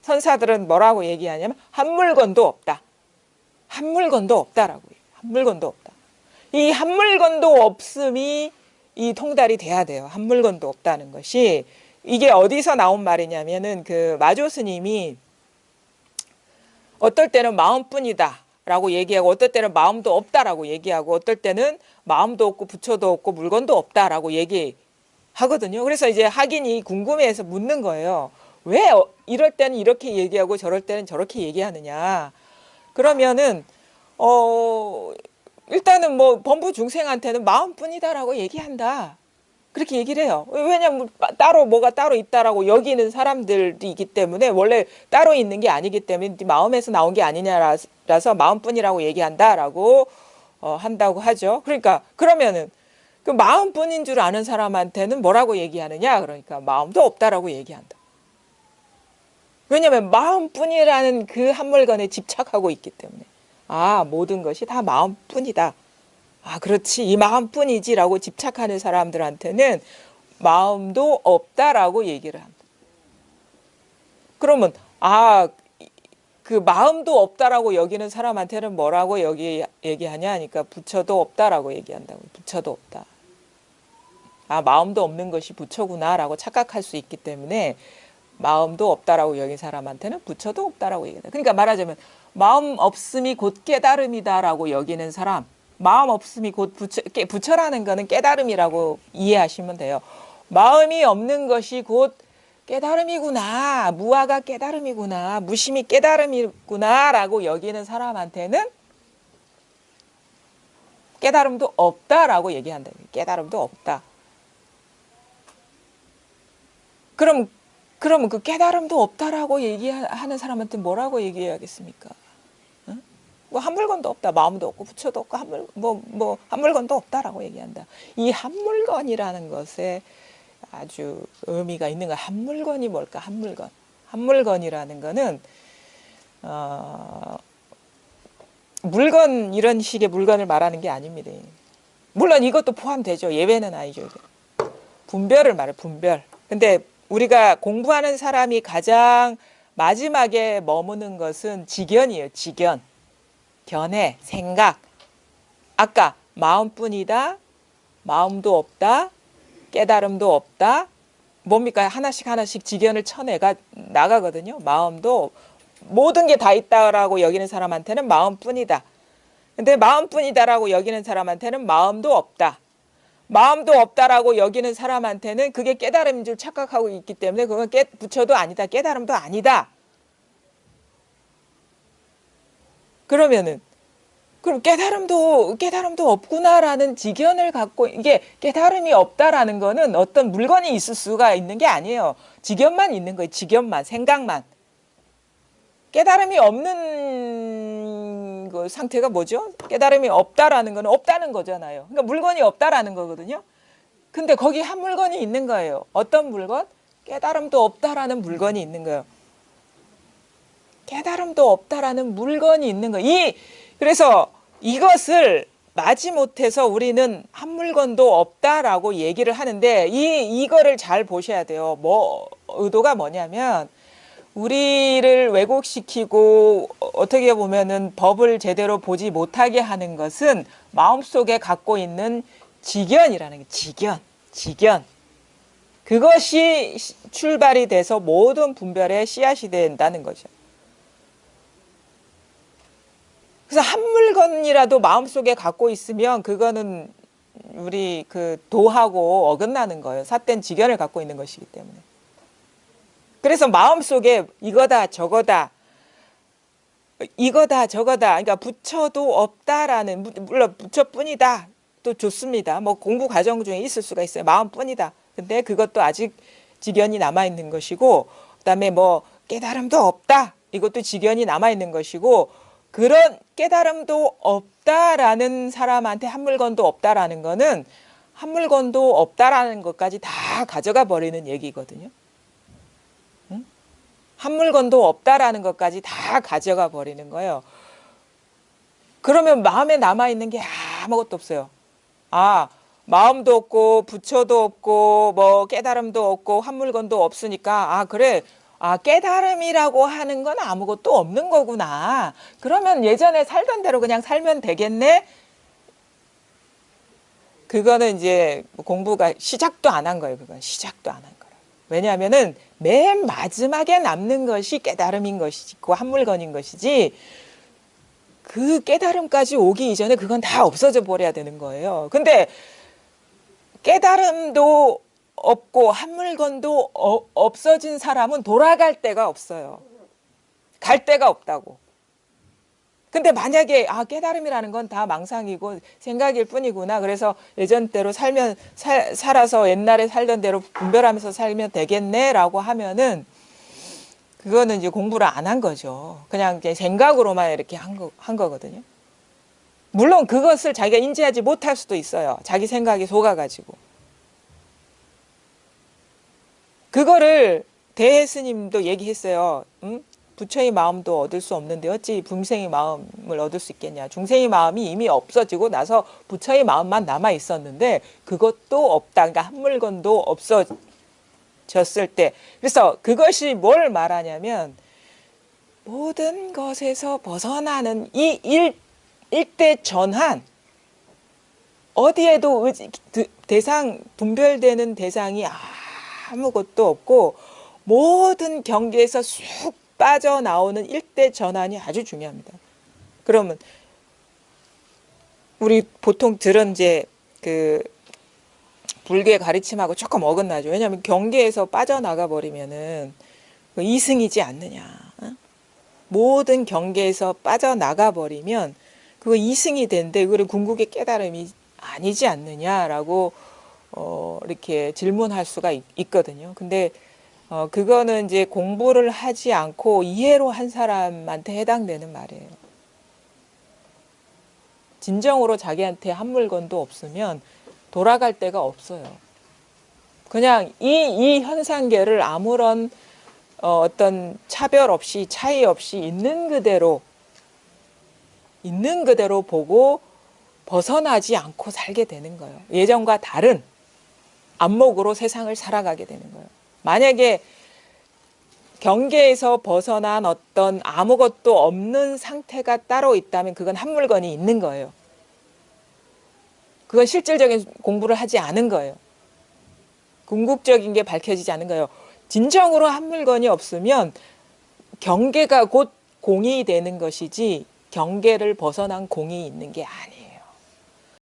선사들은 뭐라고 얘기하냐면 한 물건도 없다. 한 물건도 없다라고 해요. 한 물건도 없다. 이 한 물건도 없음이 이 통달이 돼야 돼요. 한 물건도 없다는 것이. 이게 어디서 나온 말이냐면은 그 마조 스님이 어떨 때는 마음뿐이다 라고 얘기하고 어떨 때는 마음도 없다라고 얘기하고 어떨 때는 마음도 없고 부처도 없고 물건도 없다라고 얘기하거든요. 그래서 이제 학인이 궁금해해서 묻는 거예요. 왜 이럴 때는 이렇게 얘기하고 저럴 때는 저렇게 얘기하느냐. 그러면은 일단은 뭐 범부 중생한테는 마음뿐이다라고 얘기한다. 그렇게 얘기를 해요. 왜냐면 따로 뭐가 따로 있다라고 여기는 사람들이 있기 때문에 원래 따로 있는 게 아니기 때문에 네 마음에서 나온 게 아니냐라서 마음뿐이라고 얘기한다라고 한다고 하죠. 그러니까 그러면은 그 마음뿐인 줄 아는 사람한테는 뭐라고 얘기하느냐? 그러니까 마음도 없다라고 얘기한다. 왜냐면 마음뿐이라는 그 한 물건에 집착하고 있기 때문에 아 모든 것이 다 마음뿐이다. 아 그렇지 이 마음뿐이지라고 집착하는 사람들한테는 마음도 없다라고 얘기를 합니다. 그러면 아 그 마음도 없다라고 여기는 사람한테는 뭐라고 얘기하냐 하니까 부처도 없다라고 얘기한다고. 부처도 없다. 아 마음도 없는 것이 부처구나라고 착각할 수 있기 때문에 마음도 없다라고 여긴 사람한테는 부처도 없다라고 얘기한다. 그러니까 말하자면 마음 없음이 곧 깨달음이다라고 여기는 사람 마음 없음이 곧 부처라는 거는 깨달음이라고 이해하시면 돼요. 마음이 없는 것이 곧 깨달음이구나. 무아가 깨달음이구나. 무심이 깨달음이구나 라고 여기는 사람한테는 깨달음도 없다라고 얘기한다. 깨달음도 없다. 그러면 그 깨달음도 없다라고 얘기하는 사람한테 뭐라고 얘기해야겠습니까? 뭐 한 물건도 없다. 마음도 없고 부처도 없고 한 물건도 없다라고 얘기한다. 이 한 물건이라는 것에 아주 의미가 있는 거야. 한 물건이 뭘까? 한 물건. 한 물건이라는 거는 물건 이런 식의 물건을 말하는 게 아닙니다. 물론 이것도 포함되죠. 예외는 아니죠. 분별을 말해. 분별. 근데 우리가 공부하는 사람이 가장 마지막에 머무는 것은 지견이에요. 지견. 견해, 생각. 아까 마음뿐이다. 마음도 없다. 깨달음도 없다. 뭡니까? 하나씩 지견을 쳐내가 나가거든요. 마음도 모든 게 다 있다라고 여기는 사람한테는 마음뿐이다. 근데 마음뿐이다라고 여기는 사람한테는 마음도 없다. 마음도 없다라고 여기는 사람한테는 그게 깨달음인 줄 착각하고 있기 때문에 그건 부처도 아니다. 깨달음도 아니다. 그러면은 그럼 깨달음도 없구나라는 지견을 갖고 이게 깨달음이 없다라는 거는 어떤 물건이 있을 수가 있는 게 아니에요. 지견만 있는 거예요. 지견만, 생각만. 깨달음이 없는 그 상태가 뭐죠? 깨달음이 없다라는 거는 없다는 거잖아요. 그러니까 물건이 없다라는 거거든요. 근데 거기 한 물건이 있는 거예요. 어떤 물건? 깨달음도 없다라는 물건이 있는 거예요. 깨달음도 없다라는 물건이 있는 거예요. 그래서 이것을 마지못해서 우리는 한 물건도 없다라고 얘기를 하는데 이거를 잘 보셔야 돼요. 의도가 뭐냐면 우리를 왜곡시키고 어떻게 보면은 법을 제대로 보지 못하게 하는 것은 마음속에 갖고 있는 지견이라는 게 지견. 그것이 출발이 돼서 모든 분별의 씨앗이 된다는 거죠. 그래서 한 물건이라도 마음속에 갖고 있으면 그거는 우리 그 도하고 어긋나는 거예요. 삿된 지견을 갖고 있는 것이기 때문에. 그래서 마음속에 이거다 저거다 그러니까 부처도 없다라는 물론 부처뿐이다 또 좋습니다. 뭐 공부 과정 중에 있을 수가 있어요. 마음뿐이다. 근데 그것도 아직 지견이 남아있는 것이고 그다음에 뭐 깨달음도 없다. 이것도 지견이 남아있는 것이고 그런 깨달음도 없다라는 사람한테 한 물건도 없다라는 거는 한 물건도 없다라는 것까지 다 가져가 버리는 얘기거든요. 응? 한 물건도 없다라는 것까지 다 가져가 버리는 거예요. 그러면 마음에 남아있는 게 아무것도 없어요. 마음도 없고 부처도 없고 뭐 깨달음도 없고 한 물건도 없으니까 그래 아, 깨달음이라고 하는 건 아무것도 없는 거구나. 그러면 예전에 살던 대로 그냥 살면 되겠네? 그거는 이제 공부가 시작도 안 한 거예요. 그건 시작도 안 한 거라. 왜냐하면은 맨 마지막에 남는 것이 깨달음인 것이지, 그 한 물건인 것이지, 그 깨달음까지 오기 이전에 그건 다 없어져 버려야 되는 거예요. 근데 깨달음도 없고 한 물건도 없어진 사람은 돌아갈 데가 없어요. 갈 데가 없다고. 근데 만약에 아, 깨달음이라는 건 다 망상이고 생각일 뿐이구나. 그래서 예전대로 살아서 옛날에 살던 대로 분별하면서 살면 되겠네라고 하면은 그거는 이제 공부를 안 한 거죠. 그냥 이제 생각으로만 이렇게 한 거거든요. 물론 그것을 자기가 인지하지 못할 수도 있어요. 자기 생각에 속아가지고. 그거를 대해 스님도 얘기했어요. 응? 부처의 마음도 얻을 수 없는데 어찌 중생의 마음을 얻을 수 있겠냐. 중생의 마음이 이미 없어지고 나서 부처의 마음만 남아 있었는데 그것도 없다. 그러니까 한 물건도 없어졌을 때. 그래서 그것이 뭘 말하냐면 모든 것에서 벗어나는 이 일대 전환, 어디에도 분별되는 대상이 아무것도 없고 모든 경계에서 쑥 빠져나오는 일대 전환이 아주 중요합니다. 그러면 우리 보통 들은 이제 그 불교의 가르침하고 조금 어긋나죠. 왜냐하면 경계에서 빠져나가 버리면은 이승이지 않느냐. 모든 경계에서 빠져나가 버리면 그거 이승이 된데 그거를 궁극의 깨달음이 아니지 않느냐라고 이렇게 질문할 수가 있거든요. 근데 그거는 이제 공부를 하지 않고 이해로 한 사람한테 해당되는 말이에요. 진정으로 자기한테 한 물건도 없으면 돌아갈 데가 없어요. 그냥 이 현상계를 아무런 어떤 차별 없이 차이 없이 있는 그대로 보고 벗어나지 않고 살게 되는 거예요. 예전과 다른 안목으로 세상을 살아가게 되는 거예요. 만약에 경계에서 벗어난 어떤 아무것도 없는 상태가 따로 있다면 그건 한 물건이 있는 거예요. 그건 실질적인 공부를 하지 않은 거예요. 궁극적인 게 밝혀지지 않은 거예요. 진정으로 한 물건이 없으면 경계가 곧 공이 되는 것이지 경계를 벗어난 공이 있는 게 아니에요.